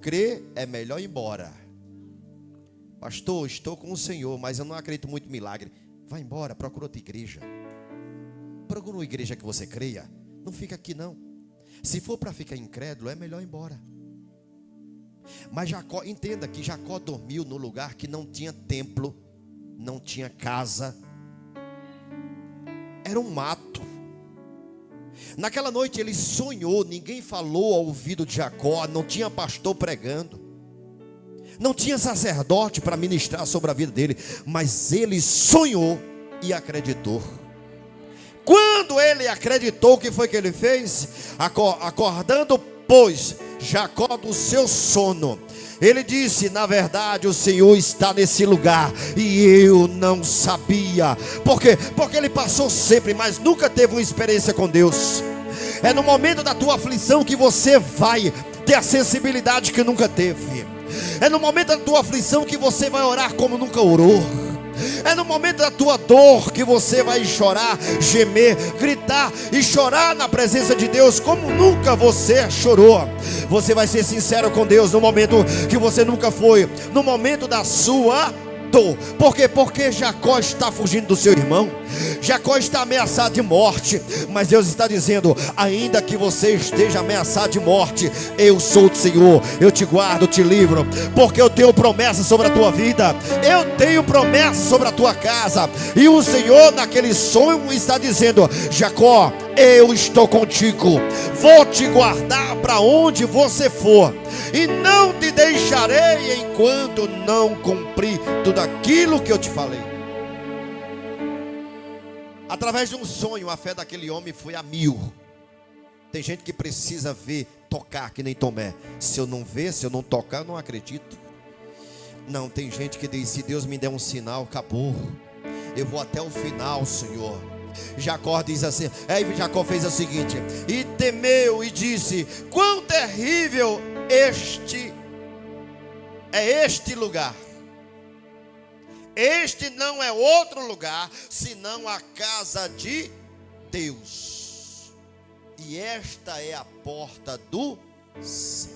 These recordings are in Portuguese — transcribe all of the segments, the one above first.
crer, é melhor ir embora. Pastor, estou com o Senhor, mas eu não acredito muito em milagre. Vai embora, procura outra igreja. Procura uma igreja que você creia. Não fica aqui não. Se for para ficar incrédulo, é melhor ir embora. Mas Jacó, entenda que Jacó dormiu no lugar que não tinha templo, não tinha casa. Era um mato. Naquela noite ele sonhou, ninguém falou ao ouvido de Jacó, não tinha pastor pregando, não tinha sacerdote para ministrar sobre a vida dele, mas ele sonhou e acreditou. Quando ele acreditou, o que foi que ele fez? Acordando, pois, Jacó do seu sono, ele disse: na verdade o Senhor está nesse lugar e eu não sabia. Por quê? Porque ele passou sempre, mas nunca teve uma experiência com Deus. É no momento da tua aflição que você vai ter a sensibilidade que nunca teve. É no momento da tua aflição que você vai orar como nunca orou. É no momento da tua dor que você vai chorar, gemer, gritar e chorar na presença de Deus como nunca você chorou. Você vai ser sincero com Deus no momento que você nunca foi, no momento da sua dor. Por quê? Porque Jacó está fugindo do seu irmão. Jacó está ameaçado de morte, mas Deus está dizendo: ainda que você esteja ameaçado de morte, eu sou o Senhor, eu te guardo, eu te livro, porque eu tenho promessa sobre a tua vida, eu tenho promessa sobre a tua casa. E o Senhor naquele sonho está dizendo: Jacó, eu estou contigo, vou te guardar para onde você for, e não te deixarei enquanto não cumprir tudo aquilo que eu te falei. Através de um sonho, a fé daquele homem foi a 1000. Tem gente que precisa ver, tocar, que nem Tomé. Se eu não ver, se eu não tocar, eu não acredito. Não, tem gente que diz: se Deus me der um sinal, acabou, eu vou até o final, Senhor. Jacó diz assim, Jacó fez o seguinte: e temeu e disse: quão terrível é este lugar. Este não é outro lugar senão a casa de Deus, e esta é a porta do céu.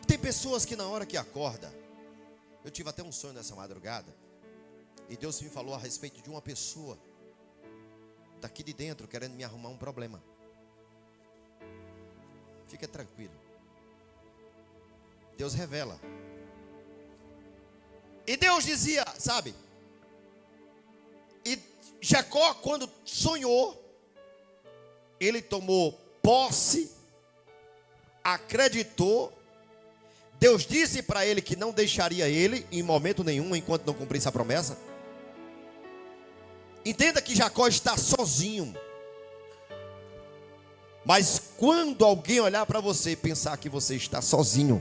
Tem pessoas que na hora que acorda, eu tive até um sonho nessa madrugada, e Deus me falou a respeito de uma pessoa daqui de dentro querendo me arrumar um problema. Fica tranquilo, Deus revela. E Deus dizia, sabe? E Jacó, quando sonhou, ele tomou posse, acreditou. Deus disse para ele que não deixaria ele em momento nenhum enquanto não cumprisse a promessa. Entenda que Jacó está sozinho. Mas quando alguém olhar para você e pensar que você está sozinho,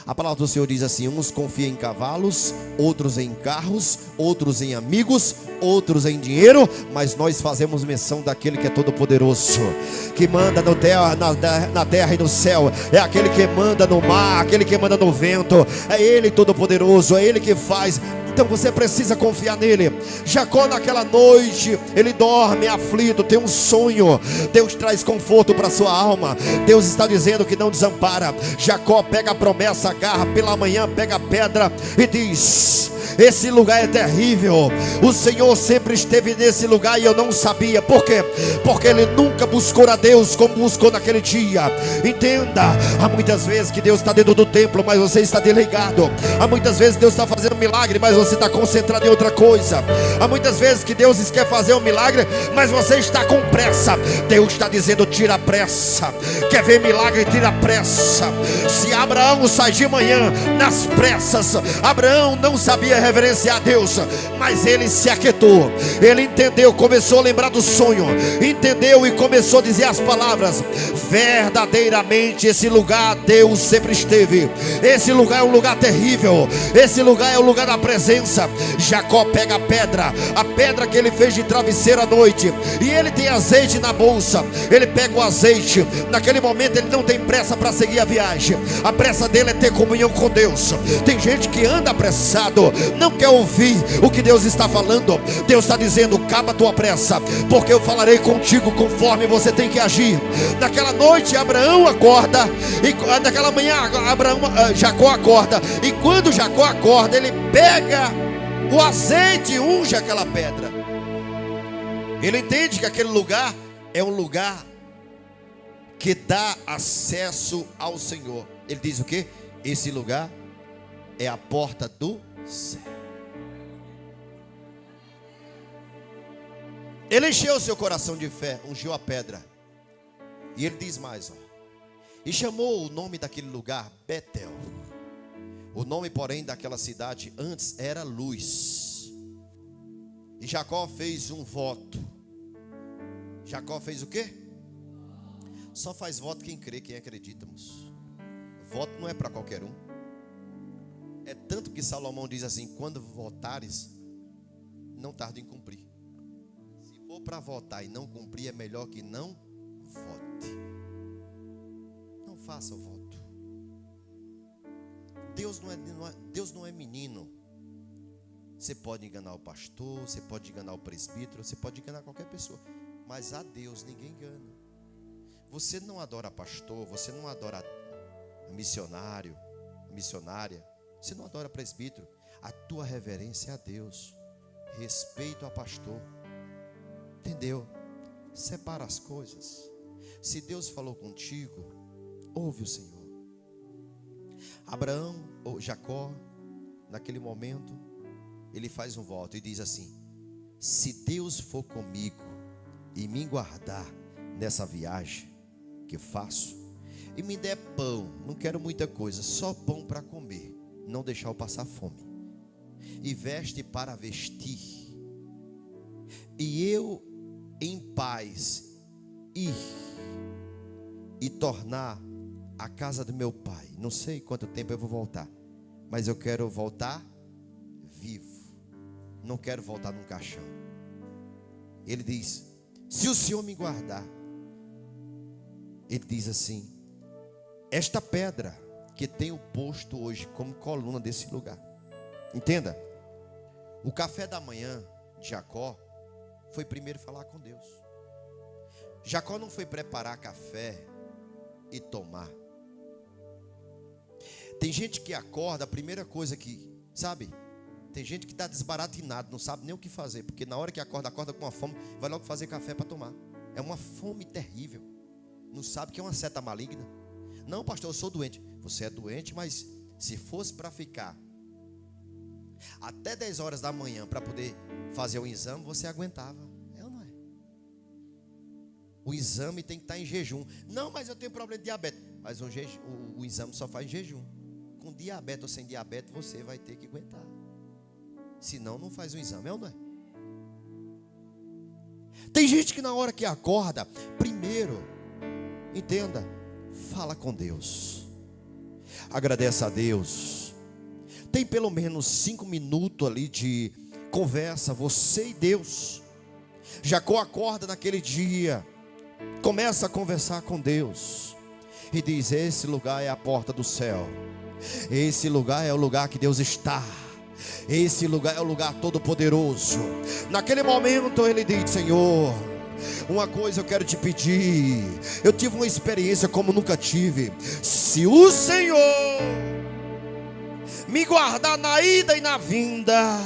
a palavra do Senhor diz assim: uns confiam em cavalos, outros em carros, outros em amigos, outros em dinheiro, mas nós fazemos menção daquele que é todo poderoso, que manda na terra e no céu. É aquele que manda no mar, aquele que manda no vento. É Ele todo poderoso, é Ele que faz. Então você precisa confiar nele. Jacó naquela noite, ele dorme aflito, tem um sonho. Deus traz conforto para sua alma. Deus está dizendo que não desampara. Jacó pega a promessa, agarra pela manhã, pega a pedra e diz: esse lugar é terrível. O Senhor sempre esteve nesse lugar e eu não sabia. Por quê? Porque ele nunca buscou a Deus como buscou naquele dia. Entenda, há muitas vezes que Deus está dentro do templo, mas você está desligado. Há muitas vezes Deus está fazendo milagre, mas você está concentrado em outra coisa. Há muitas vezes que Deus quer fazer um milagre, mas você está com pressa. Deus está dizendo: tira a pressa. Quer ver milagre? Tira a pressa. Se Abraão sai de manhã nas pressas, Abraão não sabia reverenciar a Deus, mas ele se aquietou. Ele entendeu, começou a lembrar do sonho, entendeu e começou a dizer as palavras: verdadeiramente esse lugar Deus sempre esteve. Esse lugar é um lugar terrível. Esse lugar é o lugar da presença. Jacó pega a pedra que ele fez de travesseiro à noite, e ele tem azeite na bolsa. Ele pega o azeite. Naquele momento ele não tem pressa para seguir a viagem. A pressa dele é ter comunhão com Deus. Tem gente que anda apressado, não quer ouvir o que Deus está falando. Deus está dizendo: caba a tua pressa, porque eu falarei contigo conforme você tem que agir. Naquela noite Abraão acorda, e naquela manhã Jacó acorda, e quando Jacó acorda, ele pega o azeite e unge aquela pedra. Ele entende que aquele lugar é um lugar que dá acesso ao Senhor. Ele diz o quê? Esse lugar é a porta do céu. Ele encheu seu coração de fé, ungiu a pedra. E ele diz mais, e chamou o nome daquele lugar Betel. O nome, porém, daquela cidade antes era Luz. E Jacó fez um voto. Jacó fez o quê? Só faz voto quem crê, quem acredita, moço. Voto não é para qualquer um. É tanto que Salomão diz assim: quando votares, não tarde em cumprir. Se for para votar e não cumprir, é melhor que não vote. Não faça o voto. Deus não é menino. Você pode enganar o pastor, você pode enganar o presbítero, você pode enganar qualquer pessoa, mas a Deus ninguém engana. Você não adora pastor, você não adora missionário, missionária, você não adora presbítero. A tua reverência é a Deus, respeito a pastor. Entendeu? Separa as coisas. Se Deus falou contigo, ouve o Senhor. Abraão, ou Jacó, naquele momento, ele faz um voto e diz assim: se Deus for comigo e me guardar nessa viagem que faço, e me der pão, não quero muita coisa, só pão para comer, não deixar eu passar fome, e veste para vestir, e eu em paz ir e tornar a casa do meu pai, não sei quanto tempo eu vou voltar, mas eu quero voltar vivo, não quero voltar num caixão. Ele diz: se o Senhor me guardar, ele diz assim: esta pedra que tenho posto hoje como coluna desse lugar. Entenda, o café da manhã de Jacó foi primeiro falar com Deus. Jacó não foi preparar café e tomar. Tem gente que acorda, a primeira coisa que, sabe, tem gente que está desbaratinado, não sabe nem o que fazer, porque na hora que acorda com uma fome, vai logo fazer café para tomar. É uma fome terrível. Não sabe que é uma seta maligna. Não, pastor, eu sou doente. Você é doente, mas se fosse para ficar até 10 horas da manhã para poder fazer o exame, você aguentava. É ou não é? O exame tem que estar em jejum. Não, mas eu tenho problema de diabetes. Mas o exame só faz em jejum. Com diabetes ou sem diabetes, você vai ter que aguentar. Senão não faz o exame, é ou não é? Tem gente que na hora que acorda, primeiro, entenda, fala com Deus, agradece a Deus. Tem pelo menos 5 minutos ali de conversa, você e Deus. Jacó acorda naquele dia, começa a conversar com Deus e diz: esse lugar é a porta do céu, esse lugar é o lugar que Deus está, esse lugar é o lugar todo poderoso. Naquele momento ele diz: Senhor, uma coisa eu quero te pedir. Eu tive uma experiência como nunca tive. Se o Senhor me guardar na ida e na vinda,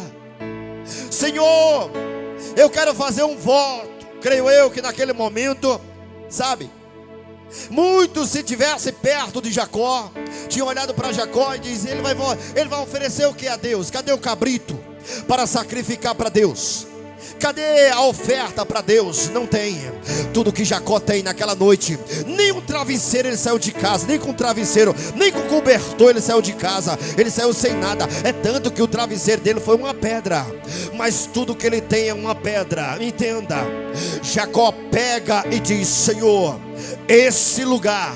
Senhor, eu quero fazer um voto. Creio eu que naquele momento, sabe, muitos, se tivesse perto de Jacó, tinham olhado para Jacó e diz: ele vai oferecer o que a Deus? Cadê o cabrito para sacrificar para Deus? Cadê a oferta para Deus? Não tem. Tudo que Jacó tem naquela noite, nem um travesseiro ele saiu de casa, nem com travesseiro, nem com cobertor ele saiu de casa. Ele saiu sem nada. É tanto que o travesseiro dele foi uma pedra, mas tudo que ele tem é uma pedra. Entenda, Jacó pega e diz: Senhor, esse lugar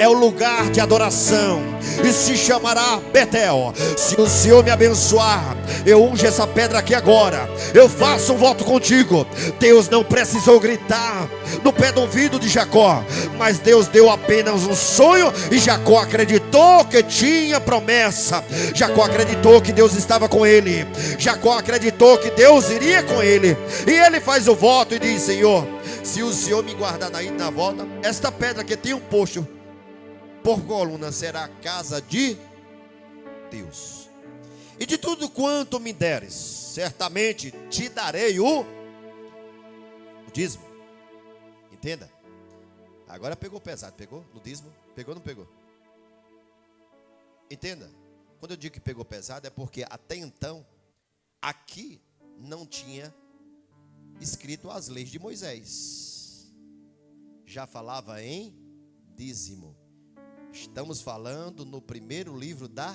é o lugar de adoração e se chamará Betel. Se o Senhor me abençoar, eu unjo essa pedra aqui agora. Eu faço um voto contigo. Deus não precisou gritar no pé do ouvido de Jacó, mas Deus deu apenas um sonho e Jacó acreditou que tinha promessa. Jacó acreditou que Deus estava com ele. Jacó acreditou que Deus iria com ele. E ele faz o voto e diz: Senhor, se o Senhor me guardar na ida e na volta, esta pedra que tem um posto por coluna será a casa de Deus. E de tudo quanto me deres, certamente te darei o dízimo. Entenda? Agora pegou pesado. Pegou no dízimo? Pegou ou não pegou? Entenda? Quando eu digo que pegou pesado, é porque até então aqui não tinha escrito as leis de Moisés. Já falava em dízimo. Estamos falando no primeiro livro da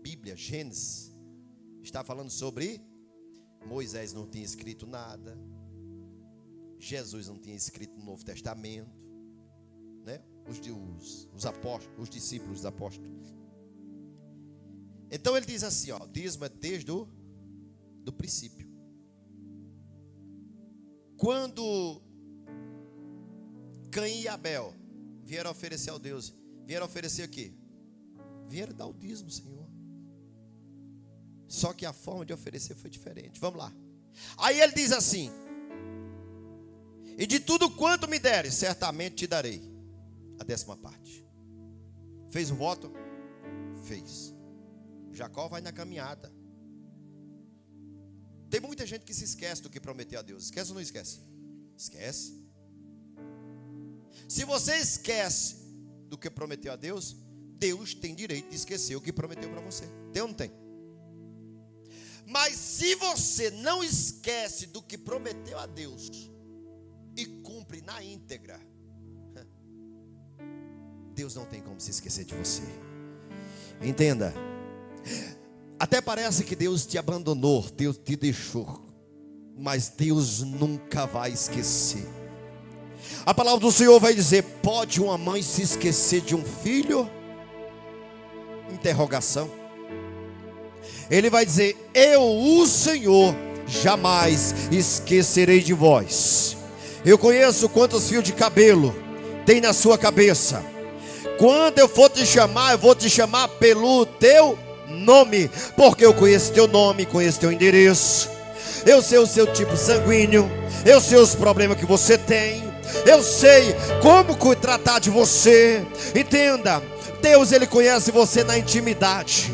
Bíblia, Gênesis. Está falando sobre Moisés, não tinha escrito nada. Jesus não tinha escrito no Novo Testamento, né? Os apóstolos, os discípulos dos apóstolos. Então ele diz assim, ó, dízimo é desde do princípio. Quando Caim e Abel vieram oferecer ao Deus, vieram oferecer o quê? Vieram dar o dízimo, Senhor. Só que a forma de oferecer foi diferente. Vamos lá. Aí ele diz assim: e de tudo quanto me deres, certamente te darei a 10ª parte. Fez um voto? Fez. Jacó vai na caminhada. Tem muita gente que se esquece do que prometeu a Deus. Esquece ou não esquece? Esquece. Se você esquece do que prometeu a Deus, Deus tem direito de esquecer o que prometeu para você. Tem ou não tem? Mas se você não esquece do que prometeu a Deus e cumpre na íntegra, Deus não tem como se esquecer de você. Entenda. Até parece que Deus te abandonou, Deus te deixou, mas Deus nunca vai esquecer. A palavra do Senhor vai dizer: pode uma mãe se esquecer de um filho? Interrogação. Ele vai dizer: eu, o Senhor, jamais esquecerei de vós. Eu conheço quantos fios de cabelo tem na sua cabeça. Quando eu for te chamar, eu vou te chamar pelo teu nome, porque eu conheço teu nome, conheço teu endereço. Eu sei o seu tipo sanguíneo, eu sei os problemas que você tem, eu sei como tratar de você. Entenda, Deus, Ele conhece você na intimidade.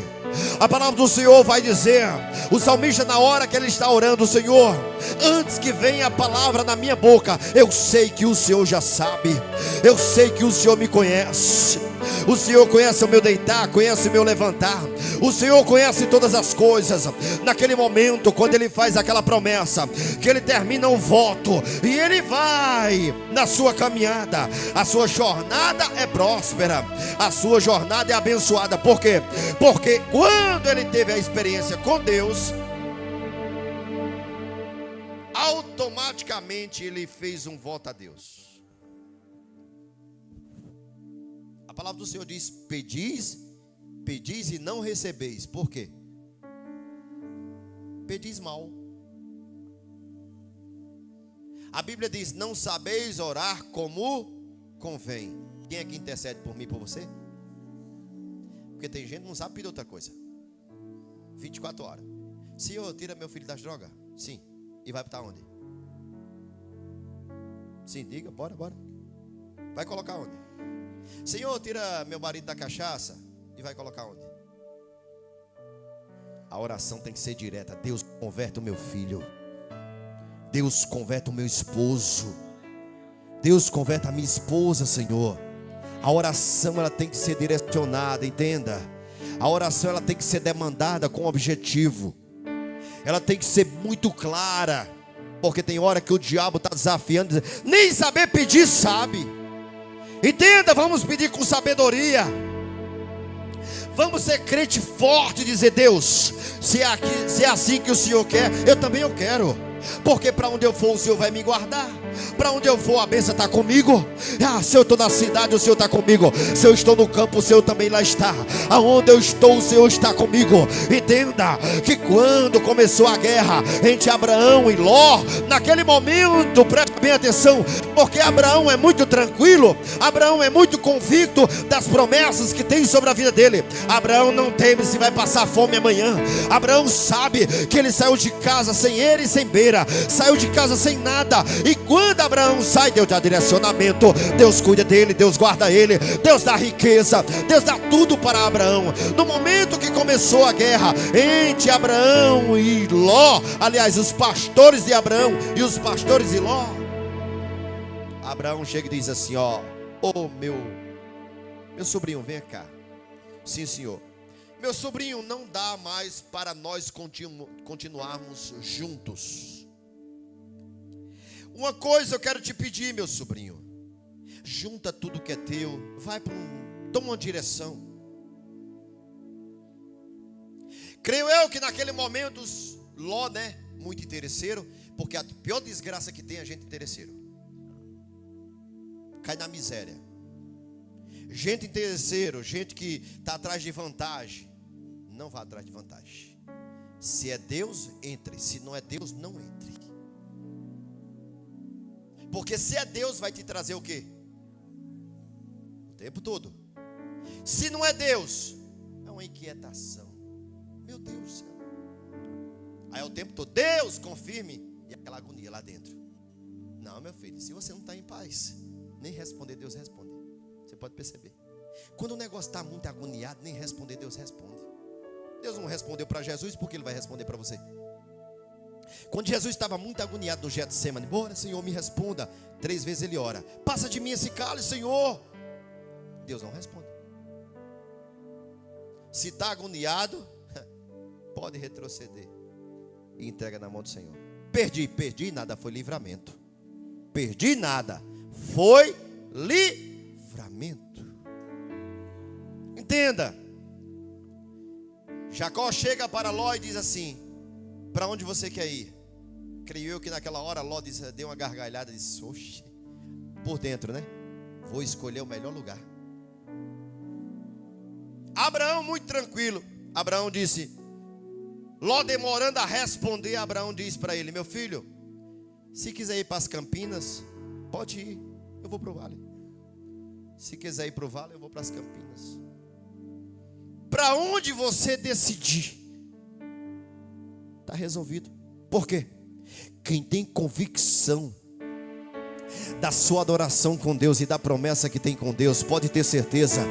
A palavra do Senhor vai dizer, o salmista, na hora que ele está orando: Senhor, antes que venha a palavra na minha boca, eu sei que o Senhor já sabe, eu sei que o Senhor me conhece. O Senhor conhece o meu deitar, conhece o meu levantar. O Senhor conhece todas as coisas. Naquele momento, quando Ele faz aquela promessa, que Ele termina o voto e Ele vai na sua caminhada, a sua jornada é próspera, a sua jornada é abençoada. Por quê? Porque quando ele teve a experiência com Deus, automaticamente ele fez um voto a Deus. A palavra do Senhor diz: pedis e não recebeis. Por quê? Pedis mal. A Bíblia diz: não sabeis orar como convém. Quem é que intercede por mim e por você? Porque tem gente que não sabe pedir outra coisa. 24 horas. Senhor, tira meu filho das drogas. Sim. E vai para onde? Sim, diga, bora. Vai colocar onde? Senhor, tira meu marido da cachaça. E vai colocar onde? A oração tem que ser direta. Deus, converte o meu filho. Deus, converte o meu esposo. Deus, converte a minha esposa, Senhor. A oração, ela tem que ser direcionada, entenda. A oração, ela tem que ser demandada com objetivo. Ela tem que ser muito clara. Porque tem hora que o diabo está desafiando, dizendo, nem saber pedir sabe. Entenda, vamos pedir com sabedoria. Vamos ser crente forte e dizer: Deus, se é assim que o Senhor quer, eu também quero. Porque para onde eu for, o Senhor vai me guardar. Para onde eu for, a bênção está comigo. Se eu estou na cidade, o Senhor está comigo. Se eu estou no campo, o Senhor também lá está. Aonde eu estou, o Senhor está comigo. Entenda que quando começou a guerra entre Abraão e Ló, naquele momento, preste bem atenção, porque Abraão é muito tranquilo, Abraão é muito convicto das promessas que tem sobre a vida dele. Abraão não teme se vai passar fome amanhã. Abraão sabe que ele saiu de casa sem ele e sem beira, saiu de casa sem nada. E quando Abraão sai, Deus dá direcionamento, Deus cuida dele, Deus guarda ele, Deus dá riqueza, Deus dá tudo para Abraão. No momento que começou a guerra entre Abraão e Ló, aliás, os pastores de Abraão e os pastores de Ló, Abraão chega e diz assim: meu sobrinho, vem cá. Sim, senhor. Meu sobrinho, não dá mais para nós continuarmos juntos. Uma coisa eu quero te pedir, meu sobrinho. Junta tudo que é teu, vai para toma uma direção. Creio eu que naquele momento Ló, muito interesseiro, porque a pior desgraça que tem é a gente interesseiro. Cai na miséria. Gente interesseiro, gente que está atrás de vantagem. Não vá atrás de vantagem. Se é Deus, entre. Se não é Deus, não entre. Porque se é Deus, vai te trazer o quê? O tempo todo. Se não é Deus, é uma inquietação. Meu Deus do céu. Aí é o tempo todo: Deus, confirme. E aquela agonia lá dentro. Não, meu filho, se você não está em paz, nem responder, Deus responde. Você pode perceber. Quando o negócio está muito agoniado, nem responder, Deus responde. Deus não respondeu para Jesus, porque Ele vai responder para você. Quando Jesus estava muito agoniado no Getsemane: bora, Senhor, me responda. 3 vezes ele ora: passa de mim esse cálice, Senhor. Deus não responde. Se está agoniado, pode retroceder e entrega na mão do Senhor. Perdi nada, foi livramento. Perdi nada, foi livramento. Entenda. Jacó chega para Ló e diz assim: para onde você quer ir? Creio eu que naquela hora Ló deu uma gargalhada e disse: oxe, por dentro, vou escolher o melhor lugar. Abraão muito tranquilo. Abraão disse, Ló demorando a responder, Abraão diz para ele: meu filho, se quiser ir para as Campinas, pode ir, eu vou para o vale. Se quiser ir para o vale, eu vou para as Campinas. Para onde você decidir, está resolvido. Por quê? Quem tem convicção da sua adoração com Deus e da promessa que tem com Deus, pode ter certeza,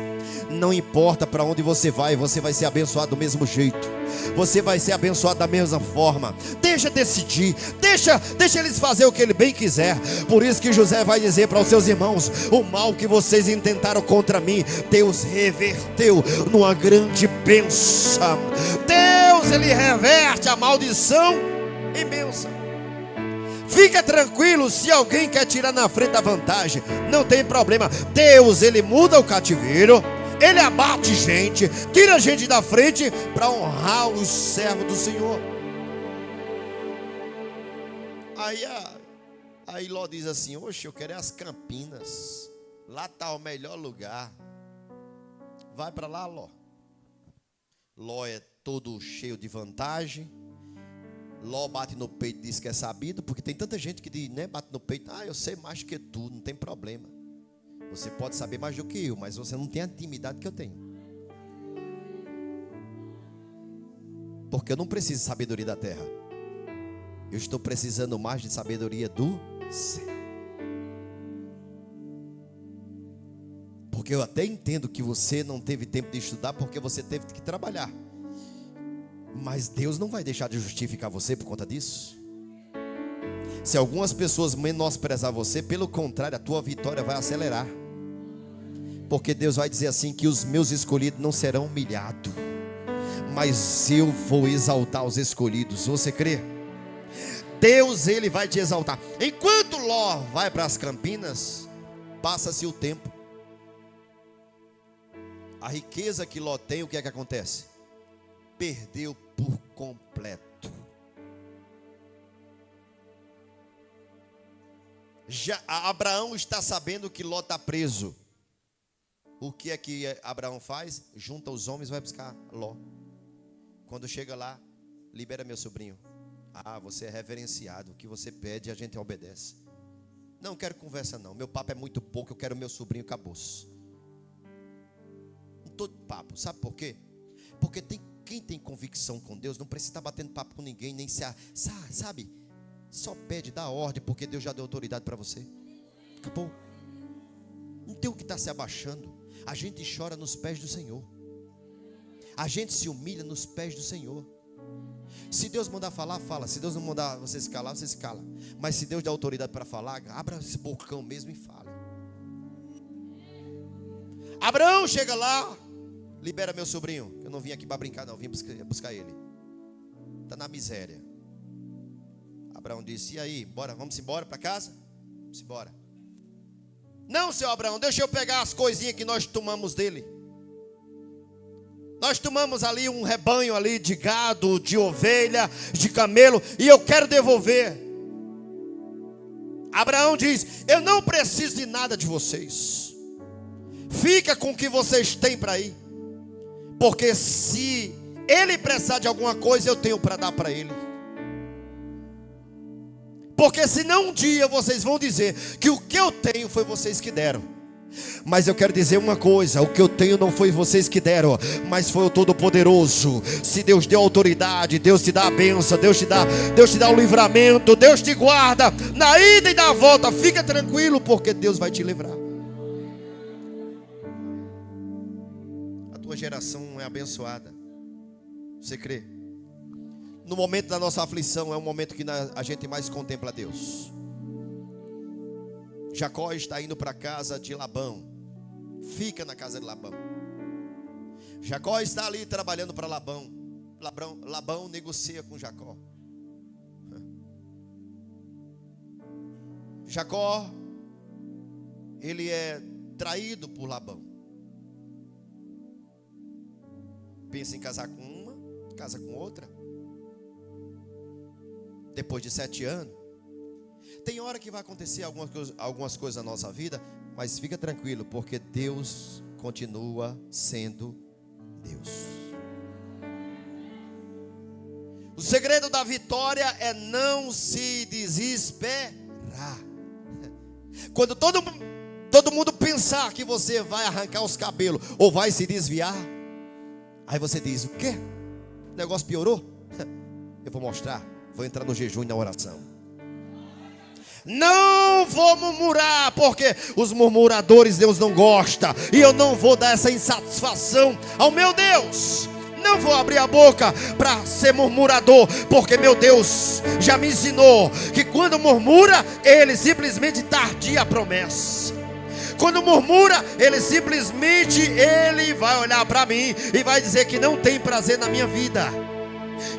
não importa para onde você vai ser abençoado do mesmo jeito. Você vai ser abençoado da mesma forma. Deixa decidir, deixa eles fazer o que ele bem quiser. Por isso que José vai dizer para os seus irmãos: o mal que vocês intentaram contra mim, Deus reverteu numa grande bênção. Deus, Ele reverte a maldição em bênção. Fica tranquilo, se alguém quer tirar na frente da vantagem, não tem problema. Deus, Ele muda o cativeiro, Ele abate gente, tira gente da frente para honrar os servos do Senhor. Aí Ló diz assim: oxe, eu quero as Campinas, lá está o melhor lugar. Vai para lá, Ló. Ló é todo cheio de vantagem. Ló bate no peito e diz que é sabido, porque tem tanta gente que diz, bate no peito: eu sei mais do que tu, não tem problema. Você pode saber mais do que eu, mas você não tem a intimidade que eu tenho. Porque eu não preciso de sabedoria da terra, eu estou precisando mais de sabedoria do céu. Porque eu até entendo que você não teve tempo de estudar, porque você teve que trabalhar. Mas Deus não vai deixar de justificar você por conta disso. Se algumas pessoas menosprezar você, pelo contrário, a tua vitória vai acelerar. Porque Deus vai dizer assim: que os meus escolhidos não serão humilhados, mas eu vou exaltar os escolhidos. Você crê? Deus, Ele vai te exaltar. Enquanto Ló vai para as Campinas, passa-se o tempo. A riqueza que Ló tem, o que é que acontece? Perdeu por completo. Abraão está sabendo que Ló está preso. O que é que Abraão faz? Junta os homens e vai buscar Ló. Quando chega lá, libera meu sobrinho. Você é reverenciado. O que você pede, a gente obedece. Não quero conversa não. Meu papo é muito pouco, eu quero meu sobrinho, acabou-se. Não estou de papo. Sabe por quê? Porque quem tem convicção com Deus não precisa estar batendo papo com ninguém, nem sabe? Só pede, dá ordem, porque Deus já deu autoridade para você. Acabou. Não tem o que estar se abaixando. A gente chora nos pés do Senhor. A gente se humilha nos pés do Senhor. Se Deus mandar falar, fala. Se Deus não mandar você se calar, você se cala. Mas se Deus dá autoridade para falar, abra esse bocão mesmo e fale. Abraão chega lá, libera meu sobrinho. Eu não vim aqui para brincar não, vim buscar ele. Está na miséria. Abraão disse, e aí, vamos embora para casa? Vamos embora. Não, seu Abraão, deixa eu pegar as coisinhas que nós tomamos dele. Nós tomamos ali um rebanho ali de gado, de ovelha, de camelo, e eu quero devolver. Abraão diz, eu não preciso de nada de vocês. Fica com o que vocês têm para ir. Porque se ele precisar de alguma coisa, eu tenho para dar para ele. Porque senão um dia vocês vão dizer que o que eu tenho foi vocês que deram. Mas eu quero dizer uma coisa, o que eu tenho não foi vocês que deram, mas foi o Todo-Poderoso. Se Deus deu autoridade, Deus te dá a bênção, Deus te dá o livramento, Deus te guarda na ida e na volta. Fica tranquilo, porque Deus vai te livrar. A tua geração é abençoada. Você crê? No momento da nossa aflição é o momento que a gente mais contempla Deus. Jacó está indo para a casa de Labão. Fica na casa de Labão. Jacó está ali trabalhando para Labão. Labão negocia com Jacó. Jacó, ele é traído por Labão. Pensa em casar com uma, casa com outra. Depois de 7 anos. Tem hora que vai acontecer algumas coisas na nossa vida, mas fica tranquilo, porque Deus continua sendo Deus. O segredo da vitória é não se desesperar. Quando todo mundo pensar que você vai arrancar os cabelos ou vai se desviar, aí você diz, o quê? O negócio piorou? Eu vou mostrar, vou entrar no jejum e na oração. Não vou murmurar, porque os murmuradores Deus não gosta, e eu não vou dar essa insatisfação ao meu Deus. Não vou abrir a boca para ser murmurador, porque meu Deus já me ensinou que quando murmura, ele simplesmente tardia a promessa. Quando murmura, ele simplesmente vai olhar para mim e vai dizer que não tem prazer na minha vida.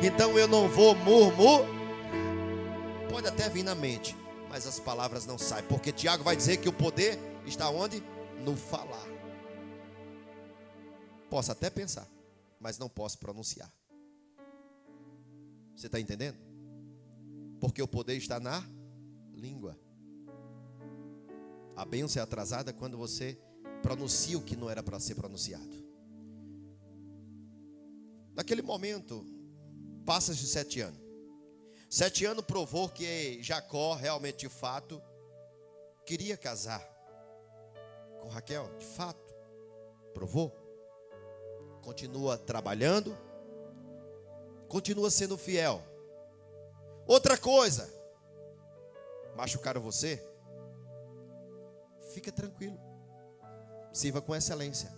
Então eu não vou murmurar. Pode até vir na mente, mas as palavras não saem, porque Tiago vai dizer que o poder está onde? No falar. Posso até pensar, mas não posso pronunciar. Você está entendendo? Porque o poder está na língua. A bênção é atrasada quando você pronuncia o que não era para ser pronunciado. Naquele momento, passa-se 7 anos. 7 anos provou que Jacó realmente, de fato, queria casar com Raquel. De fato, provou. Continua trabalhando, continua sendo fiel. Outra coisa, machucaram você? Fica tranquilo, sirva com excelência.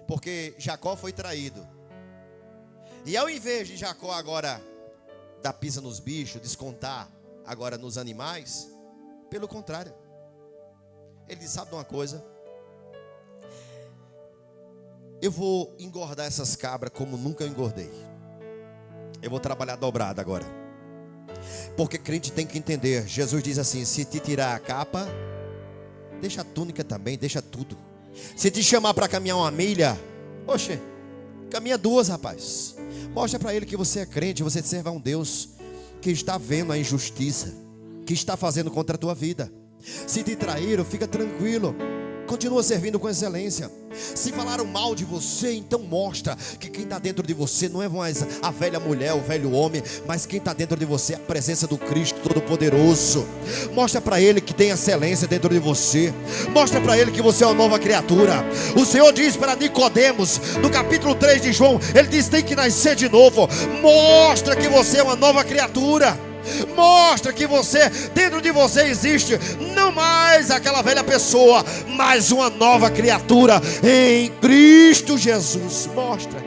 Porque Jacó foi traído. E ao invés de Jacó agora dar pisa nos bichos, descontar agora nos animais, pelo contrário, ele disse, sabe de uma coisa? Eu vou engordar essas cabras como nunca eu engordei. Eu vou trabalhar dobrado agora. Porque crente tem que entender, Jesus diz assim, se te tirar a capa, deixa a túnica também, deixa tudo. Se te chamar para caminhar 1 milha, oxe, caminha 2, rapaz. Mostra para ele que você é crente, você serve a um Deus que está vendo a injustiça, que está fazendo contra a tua vida. Se te traíram, fica tranquilo, continua servindo com excelência. Se falaram mal de você, então mostra que quem está dentro de você não é mais a velha mulher, o velho homem, mas quem está dentro de você é a presença do Cristo Todo-Poderoso. Mostra para ele que tem excelência dentro de você. Mostra para ele que você é uma nova criatura. O Senhor diz para Nicodemos, no capítulo 3 de João, ele diz: tem que nascer de novo. Mostra que você é uma nova criatura. Mostra que você, dentro de você existe não mais aquela velha pessoa, mas uma nova criatura em Cristo Jesus. Mostra.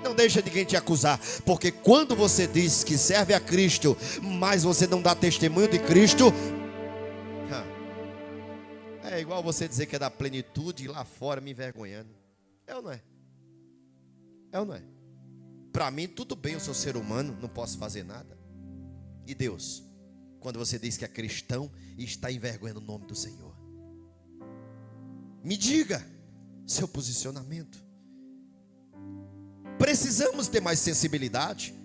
Não deixa ninguém te acusar, porque quando você diz que serve a Cristo, mas você não dá testemunho de Cristo, é igual você dizer que é da plenitude e lá fora me envergonhando. É ou não é? É ou não é? Para mim tudo bem, eu sou ser humano, não posso fazer nada. E Deus, quando você diz que é cristão e está envergonhando o nome do Senhor, me diga seu posicionamento. Precisamos ter mais sensibilidade,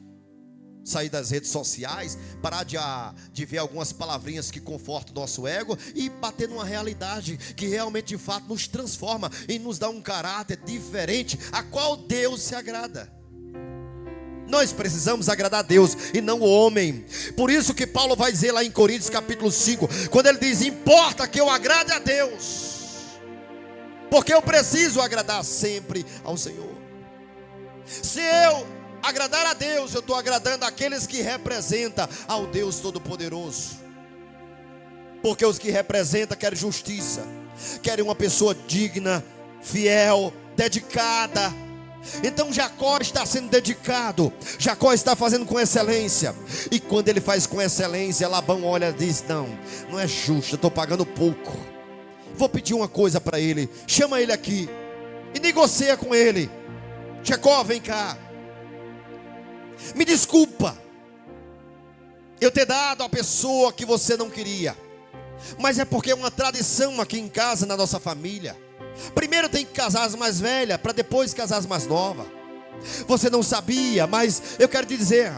sair das redes sociais, parar de ver algumas palavrinhas que confortam o nosso ego e bater numa realidade que realmente de fato nos transforma e nos dá um caráter diferente, a qual Deus se agrada. Nós precisamos agradar a Deus e não o homem. Por isso que Paulo vai dizer lá em Coríntios capítulo 5, quando ele diz: importa que eu agrade a Deus, porque eu preciso agradar sempre ao Senhor. Se eu agradar a Deus, eu estou agradando aqueles que representam ao Deus Todo-Poderoso. Porque os que representam querem justiça, querem uma pessoa digna, fiel, dedicada. Então Jacó está sendo dedicado, Jacó está fazendo com excelência. E quando ele faz com excelência, Labão olha e diz: não é justo, eu estou pagando pouco. Vou pedir uma coisa para ele, chama ele aqui e negocia com ele. Jacó, vem cá, me desculpa eu ter dado a pessoa que você não queria, mas é porque é uma tradição aqui em casa, na nossa família. Primeiro tem que casar as mais velhas, para depois casar as mais novas. Você não sabia, mas eu quero te dizer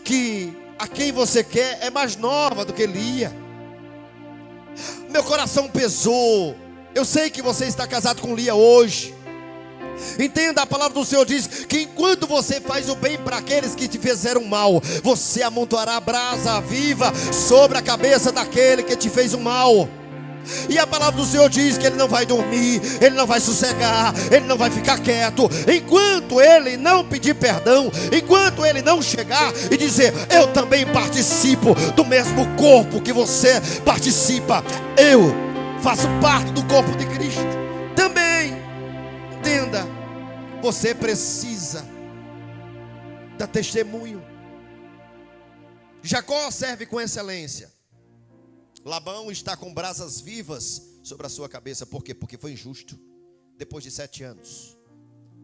que a quem você quer é mais nova do que Lia. Meu coração pesou. Eu sei que você está casado com Lia hoje. Entenda, a palavra do Senhor diz que enquanto você faz o bem para aqueles que te fizeram mal, você amontoará brasa viva sobre a cabeça daquele que te fez o mal. E a palavra do Senhor diz que ele não vai dormir, ele não vai sossegar, ele não vai ficar quieto, enquanto ele não pedir perdão, enquanto ele não chegar e dizer: eu também participo do mesmo corpo que você participa, eu faço parte do corpo de Cristo também. Entenda, você precisa dar testemunho. Jacó serve com excelência. Labão está com brasas vivas sobre a sua cabeça. Por quê? Porque foi injusto. Depois de 7 anos,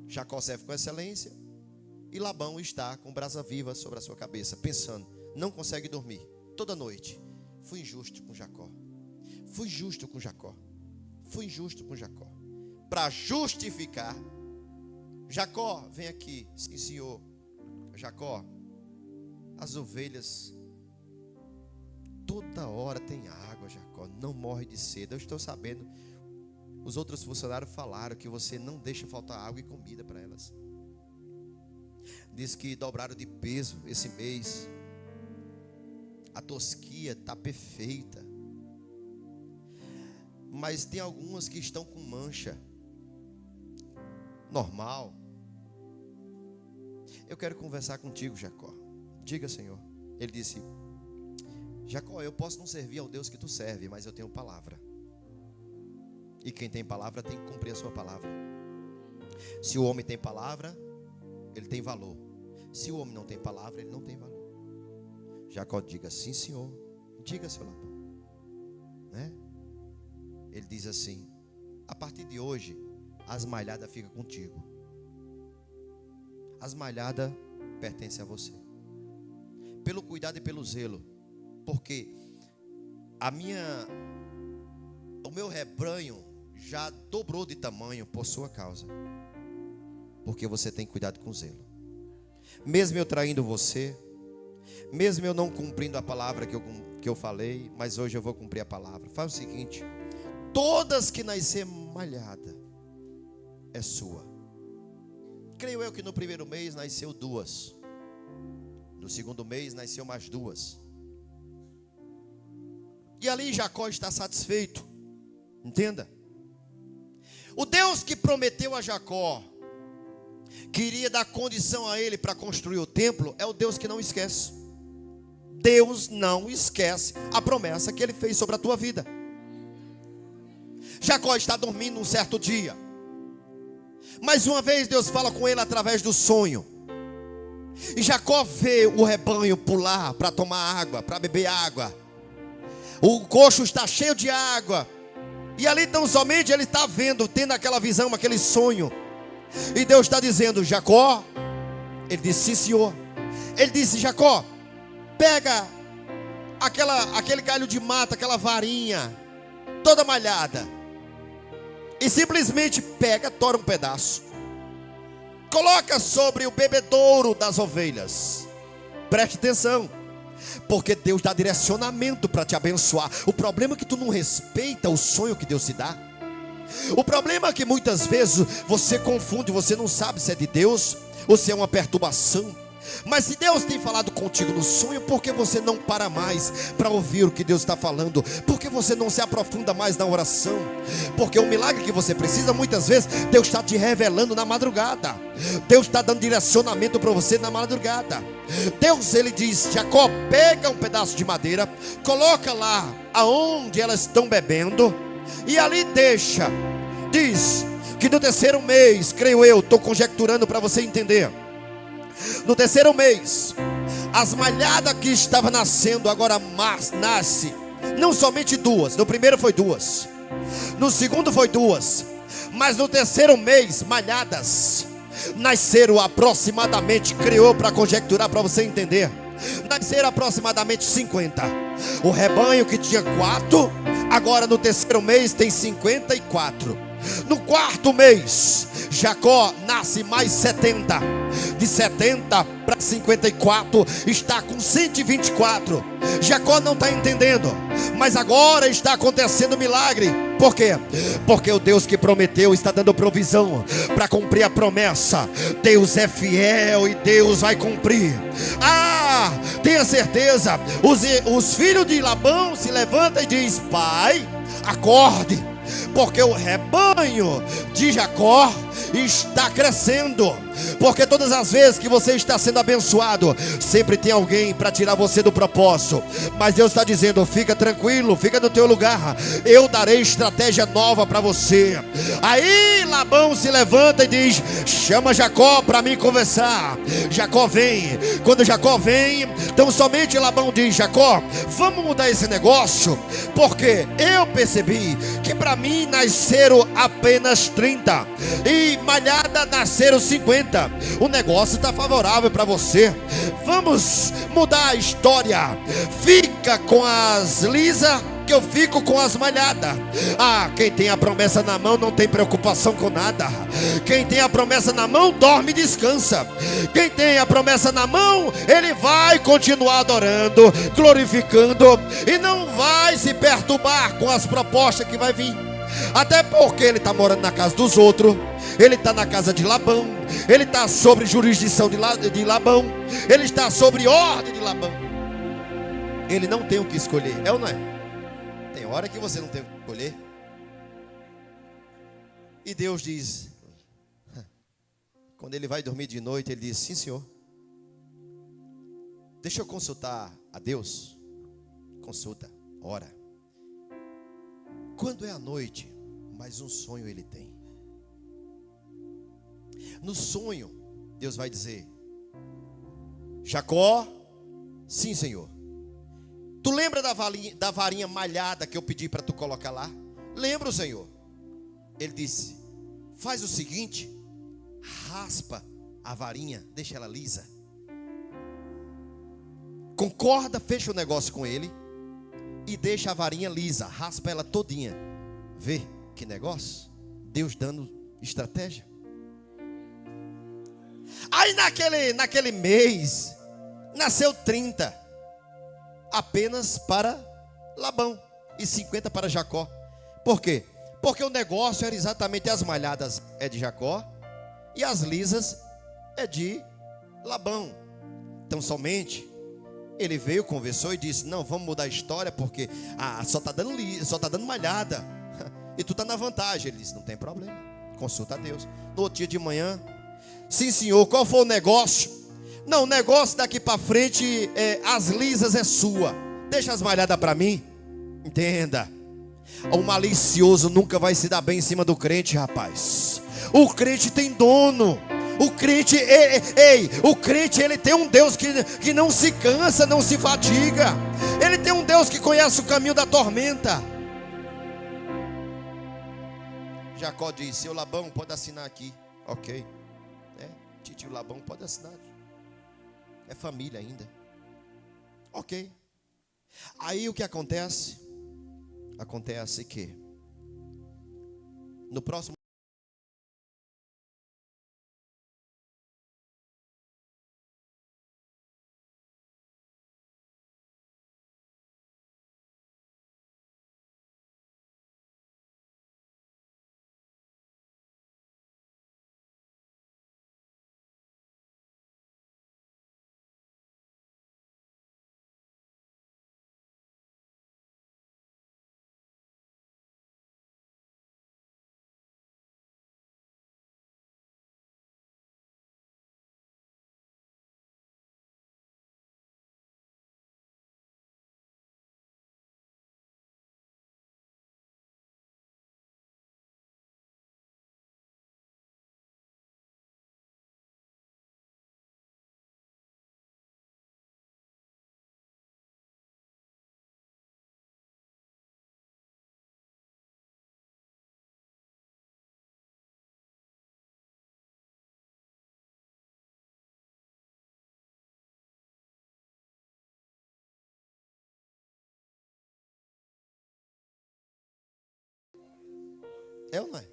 Jacó serve com excelência e Labão está com brasa viva sobre a sua cabeça, pensando, não consegue dormir toda noite. Fui injusto com Jacó. Fui injusto com Jacó. Fui injusto com Jacó. Para justificar, Jacó, vem aqui. Sim, senhor. Jacó, as ovelhas toda hora tem água, Jacó, não morre de sede. Eu estou sabendo, os outros funcionários falaram que você não deixa faltar água e comida para elas. Diz que dobraram de peso esse mês. A tosquia está perfeita, mas tem algumas que estão com mancha. Normal. Eu quero conversar contigo, Jacó. Diga, Senhor. Ele disse: Jacó, eu posso não servir ao Deus que tu serve, mas eu tenho palavra. E quem tem palavra tem que cumprir a sua palavra. Se o homem tem palavra, ele tem valor. Se o homem não tem palavra, ele não tem valor. Jacó diga: sim, senhor. Diga, seu Labão, né? Ele diz assim: a partir de hoje, as malhadas ficam contigo. As malhadas pertencem a você. Pelo cuidado e pelo zelo. Porque o meu rebanho já dobrou de tamanho por sua causa. Porque você tem cuidado com zelo. Mesmo eu traindo você, mesmo eu não cumprindo a palavra que eu falei, mas hoje eu vou cumprir a palavra. Faz o seguinte: todas que nascer malhada é sua. Creio eu que no primeiro mês nasceu 2. No segundo mês nasceu mais 2. E ali Jacó está satisfeito. Entenda. O Deus que prometeu a Jacó que iria dar condição a ele para construir o templo é o Deus que não esquece. Deus não esquece a promessa que ele fez sobre a tua vida. Jacó está dormindo um certo dia. Mais uma vez Deus fala com ele através do sonho. E Jacó vê o rebanho pular para tomar água, para beber água. O coxo está cheio de água. E ali tão somente ele está vendo, tendo aquela visão, aquele sonho. E Deus está dizendo: Jacó. Ele disse: sim, senhor. Ele disse: Jacó, pega aquele galho de mata, aquela varinha toda malhada, e simplesmente pega, tora um pedaço, coloca sobre o bebedouro das ovelhas. Preste atenção, porque Deus dá direcionamento para te abençoar. O problema é que tu não respeita o sonho que Deus te dá. O problema é que muitas vezes você confunde, você não sabe se é de Deus ou se é uma perturbação. Mas se Deus tem falado contigo no sonho, por que você não para mais para ouvir o que Deus está falando? Por que você não se aprofunda mais na oração? Porque o milagre que você precisa, muitas vezes Deus está te revelando na madrugada. Deus está dando direcionamento para você na madrugada. Deus, ele diz: Jacó, pega um pedaço de madeira, coloca lá aonde elas estão bebendo, e ali deixa. Diz que no terceiro mês, creio eu, estou conjecturando para você entender. No terceiro mês, as malhadas que estavam nascendo agora nasce, não somente 2. No primeiro foi 2, no segundo foi 2, mas no terceiro mês, malhadas nasceram aproximadamente, criou para conjecturar para você entender, nasceram aproximadamente 50. O rebanho que tinha 4, agora no terceiro mês tem 54. No quarto mês, Jacó nasce mais 70. De 70 para 54, está com 124. Jacó não está entendendo, mas agora está acontecendo milagre. Por quê? Porque o Deus que prometeu está dando provisão para cumprir a promessa. Deus é fiel e Deus vai cumprir. Tenha certeza. Os filhos de Labão se levantam e diz: pai, acorde, porque o rebanho de Jacó está crescendo. Porque todas as vezes que você está sendo abençoado, sempre tem alguém para tirar você do propósito. Mas Deus está dizendo: fica tranquilo, fica no teu lugar, eu darei estratégia nova para você. Aí Labão se levanta e diz: chama Jacó para mim conversar. Jacó vem. Quando Jacó vem, então somente Labão diz: Jacó, vamos mudar esse negócio, porque eu percebi que para mim nasceram apenas 30 e malhada nasceram 50. O negócio está favorável para você. Vamos mudar a história. Fica com as lisas, que eu fico com as malhadas. Quem tem a promessa na mão não tem preocupação com nada. Quem tem a promessa na mão dorme e descansa. Quem tem a promessa na mão, ele vai continuar adorando, glorificando, e não vai se perturbar com as propostas que vai vir. Até porque ele está morando na casa dos outros, ele está na casa de Labão, ele está sobre jurisdição de Labão, ele está sobre ordem de Labão. Ele não tem o que escolher, é ou não é? Tem hora que você não tem o que escolher. E Deus diz, quando ele vai dormir de noite, ele diz: sim, senhor, deixa eu consultar a Deus. Consulta, ora. Quando é a noite, mais um sonho ele tem. No sonho, Deus vai dizer: Jacó, sim, senhor. Tu lembra da varinha malhada que eu pedi para tu colocar lá? Lembro, senhor. Ele disse: faz o seguinte, raspa a varinha, deixa ela lisa. Concorda, fecha o negócio com ele e deixa a varinha lisa, raspa ela todinha. Vê que negócio? Deus dando estratégia. Aí naquele mês, Nasceu 30 apenas para Labão e 50 para Jacó. Por quê? Porque o negócio era exatamente as malhadas é de Jacó e as lisas é de Labão. Então somente ele veio, conversou e disse: não, vamos mudar a história, porque só está dando malhada e tu está na vantagem. Ele disse: não tem problema, consulta a Deus. No outro dia de manhã: sim senhor, qual foi o negócio? Não, o negócio daqui para frente, as lisas é sua, deixa as malhadas para mim. Entenda, o malicioso nunca vai se dar bem em cima do crente, rapaz. O crente tem dono. O crente, o crente, ele tem um Deus que não se cansa, não se fatiga. Ele tem um Deus que conhece o caminho da tormenta. Jacó disse: seu Labão, pode assinar aqui. Ok, tio Labão pode assinar. É família ainda. Ok. Aí o que acontece? Acontece que no próximo ou não é?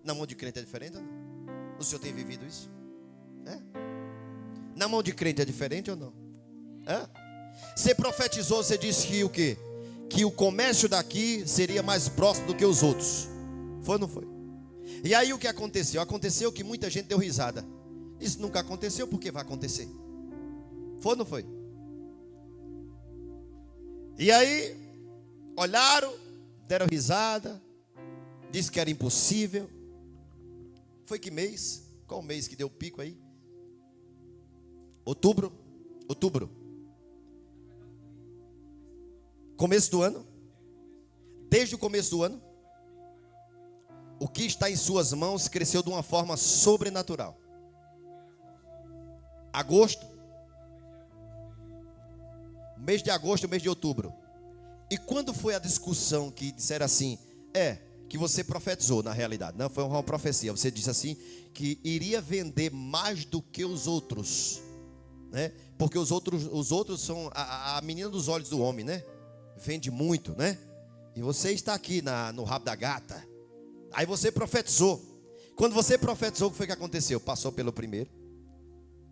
Na mão de crente é diferente ou não? O senhor tem vivido isso? Na mão de crente é diferente ou não? Você profetizou, você disse que o quê? Que o comércio daqui seria mais próximo do que os outros. Foi ou não foi? E aí o que aconteceu? Aconteceu que muita gente deu risada. Isso nunca aconteceu, porque vai acontecer. Foi ou não foi? E aí olharam, deram risada, disse que era impossível. Foi que mês? Qual mês que deu o pico aí? Outubro. Começo do ano. Desde o começo do ano, o que está em suas mãos cresceu de uma forma sobrenatural. Agosto, mês de agosto, mês de outubro. E quando foi a discussão que disseram assim, que você profetizou na realidade, não foi uma profecia, você disse assim, que iria vender mais do que os outros, né? Porque os outros são a menina dos olhos do homem, né? Vende muito, né? E você está aqui no rabo da gata. Aí você profetizou. Quando você profetizou, o que foi que aconteceu? Passou pelo primeiro,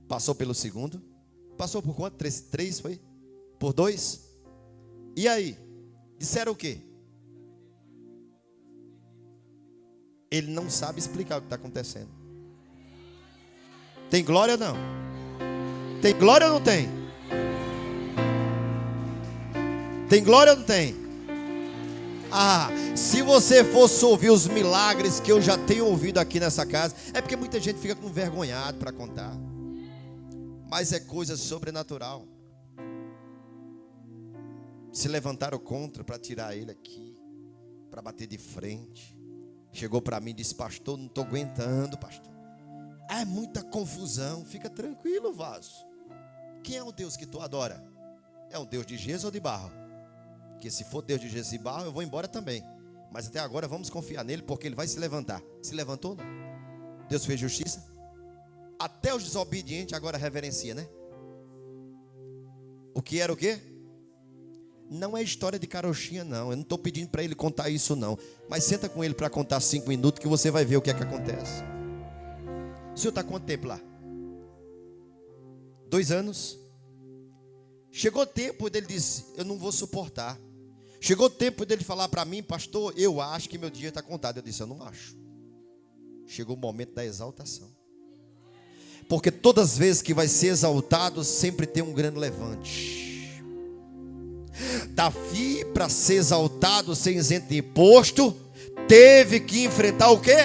passou pelo segundo, passou por quanto? Três foi? Por 2? E aí? Disseram o quê? Ele não sabe explicar o que está acontecendo. Tem glória ou não? Tem glória ou não tem? Tem glória ou não tem? Se você fosse ouvir os milagres que eu já tenho ouvido aqui nessa casa, é porque muita gente fica com vergonhado para contar. Mas é coisa sobrenatural. Se levantaram contra para tirar ele aqui, para bater de frente. Chegou para mim e disse: pastor, não estou aguentando, pastor. É muita confusão. Fica tranquilo, vaso. Quem é o Deus que tu adora? É um Deus de gesso ou de barro? Porque se for Deus de gesso e barro, eu vou embora também. Mas até agora vamos confiar nele, porque ele vai se levantar. Se levantou, não? Deus fez justiça. Até os desobedientes agora reverencia, né? O que era o quê? Não é história de carochinha, não. Eu não estou pedindo para ele contar isso, não. Mas senta com ele para contar 5 minutos, que você vai ver o que é que acontece. O senhor está quanto tempo lá? 2 anos? Chegou o tempo dele dizer, eu não vou suportar. Chegou o tempo dele falar para mim, pastor, eu acho que meu dia está contado. Eu disse, eu não acho. Chegou o momento da exaltação. Porque todas as vezes que vai ser exaltado, sempre tem um grande levante. Davi, para ser exaltado sem isento de imposto, teve que enfrentar o quê?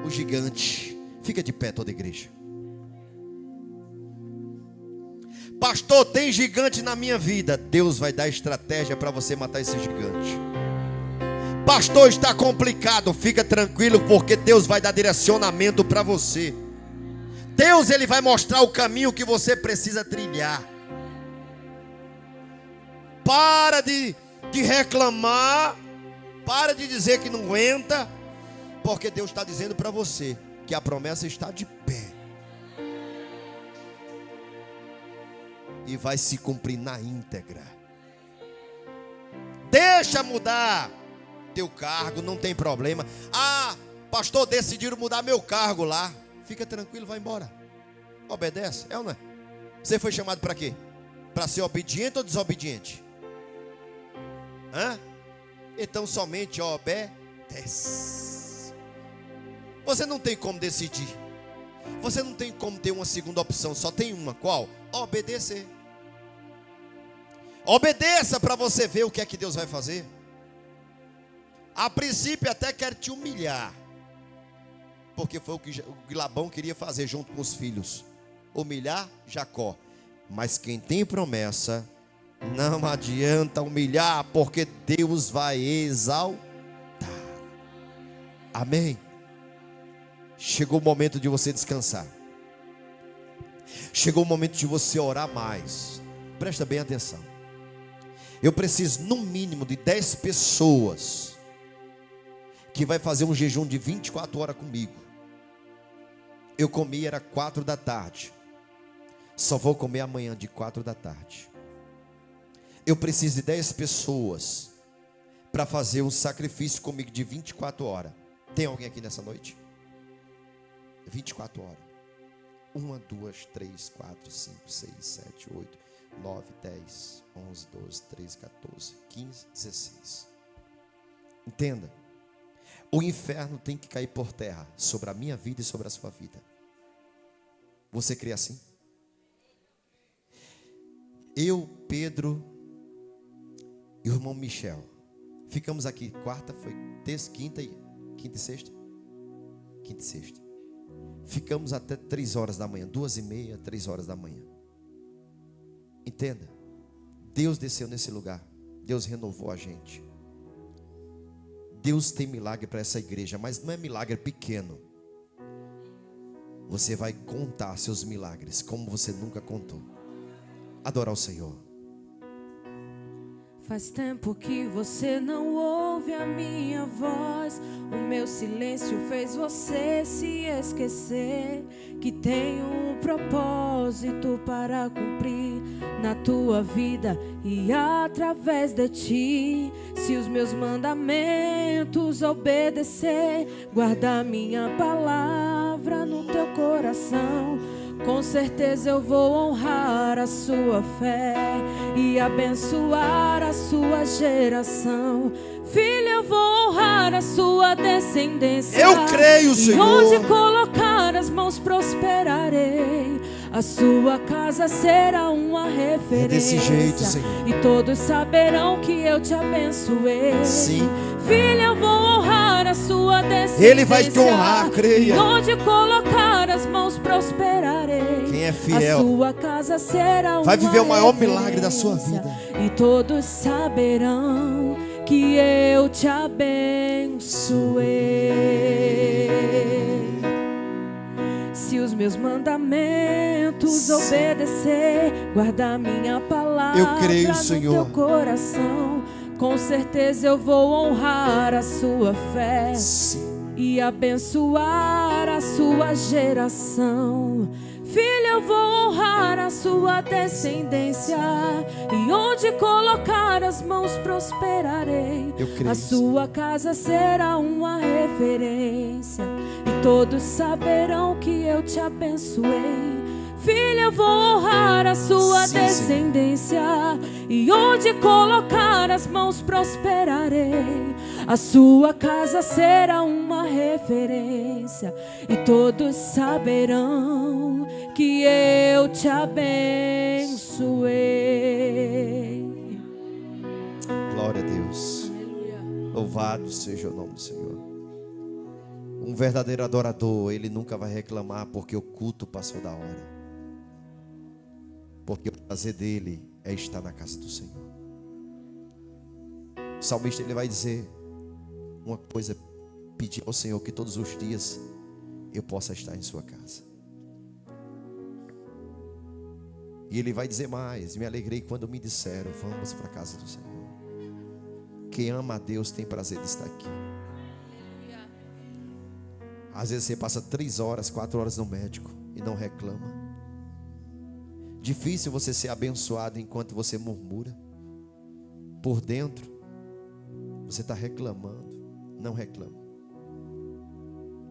O gigante. Fica de pé toda a igreja. Pastor, tem gigante na minha vida. Deus vai dar estratégia para você matar esse gigante. Pastor, está complicado. Fica tranquilo, porque Deus vai dar direcionamento para você. Deus, Ele vai mostrar o caminho que você precisa trilhar. Para de reclamar. Para de dizer que não aguenta. Porque Deus está dizendo para você que a promessa está de pé. E vai se cumprir na íntegra. Deixa mudar teu cargo, não tem problema. Ah, pastor, decidiram mudar meu cargo lá. Fica tranquilo, vai embora. Obedece, é ou não é? Você foi chamado para quê? Para ser obediente ou desobediente? Hã? Então somente obedece. Você não tem como decidir. Você não tem como ter uma segunda opção. Só tem uma, qual? Obedecer. Obedeça para você ver o que é que Deus vai fazer. A princípio até quer te humilhar, porque foi o que Labão queria fazer junto com os filhos. Humilhar Jacó. Mas quem tem promessa, não adianta humilhar, porque Deus vai exaltar. Amém? Chegou o momento de você descansar. Chegou o momento de você orar mais. Presta bem atenção. Eu preciso no mínimo de 10 pessoas que vai fazer um jejum de 24 horas comigo. Eu comi, era 4 da tarde. Só vou comer amanhã de 4 da tarde. Eu preciso de 10 pessoas para fazer um sacrifício comigo de 24 horas. Tem alguém aqui nessa noite? 24 horas. 1, 2, 3, 4, 5, 6, 7, 8, 9, 10, 11, 12, 13, 14, 15, 16. Entenda. O inferno tem que cair por terra sobre a minha vida e sobre a sua vida. Você crê assim? Eu, Pedro e o irmão Michel ficamos aqui quarta, foi terça, quinta e sexta. Quinta e sexta. Ficamos até 3 horas da manhã, 2h30, 3 horas da manhã. Entenda. Deus desceu nesse lugar. Deus renovou a gente. Deus tem milagre para essa igreja, mas não é milagre pequeno. Você vai contar seus milagres como você nunca contou. Adorar o Senhor. Faz tempo que você não ouve a minha voz. O meu silêncio fez você se esquecer que tenho um propósito para cumprir na tua vida e através de ti. Se os meus mandamentos obedecer, guarda minha palavra no teu coração, com certeza eu vou honrar a sua fé e abençoar a sua geração. Filho, eu vou honrar a sua descendência. Eu creio, Senhor. E onde colocar as mãos prosperarei. A sua casa será uma referência. É desse jeito, Senhor. E todos saberão que eu te abençoei. Sim. Filho, eu vou honrar a sua descendência. Ele vai te honrar, creia. E onde colocar as mãos prosperarei. Quem é fiel a sua casa será vai viver o maior referência. milagre da sua vida. E todos saberão que eu te abençoei. Se os meus mandamentos obedecer, guarda minha palavra eu creio, no Senhor. teu coração, com certeza eu vou honrar a sua fé. Sim. E abençoar a sua geração. Filho, eu vou honrar a sua descendência. E onde colocar as mãos prosperarei. Eu creio. A sua casa será uma referência. E todos saberão que eu te abençoei. filho, eu vou honrar a sua Sim, descendência. E onde colocar as mãos prosperarei. A sua casa será uma referência, e todos saberão que eu te abençoei. Glória a Deus. Louvado seja o nome do Senhor. Um verdadeiro adorador, ele nunca vai reclamar porque o culto passou da hora, porque o prazer dele é estar na casa do Senhor. O salmista, ele vai dizer uma coisa: pedir ao Senhor que todos os dias eu possa estar em sua casa. E ele vai dizer mais: me alegrei quando me disseram, vamos para a casa do Senhor. Quem ama a Deus tem prazer de estar aqui. Às vezes você passa 3 horas, 4 horas no médico e não reclama. Difícil você ser abençoado enquanto você murmura. Por dentro você está reclamando. Não reclama.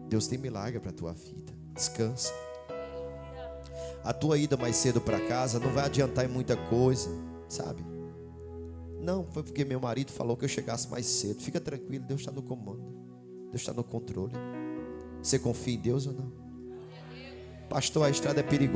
Deus tem milagre para a tua vida. Descansa. A tua ida mais cedo para casa não vai adiantar em muita coisa, sabe? Não, foi porque meu marido falou que eu chegasse mais cedo. Fica tranquilo, Deus está no comando. Deus está no controle. Você confia em Deus ou não? Pastor, a estrada é perigosa.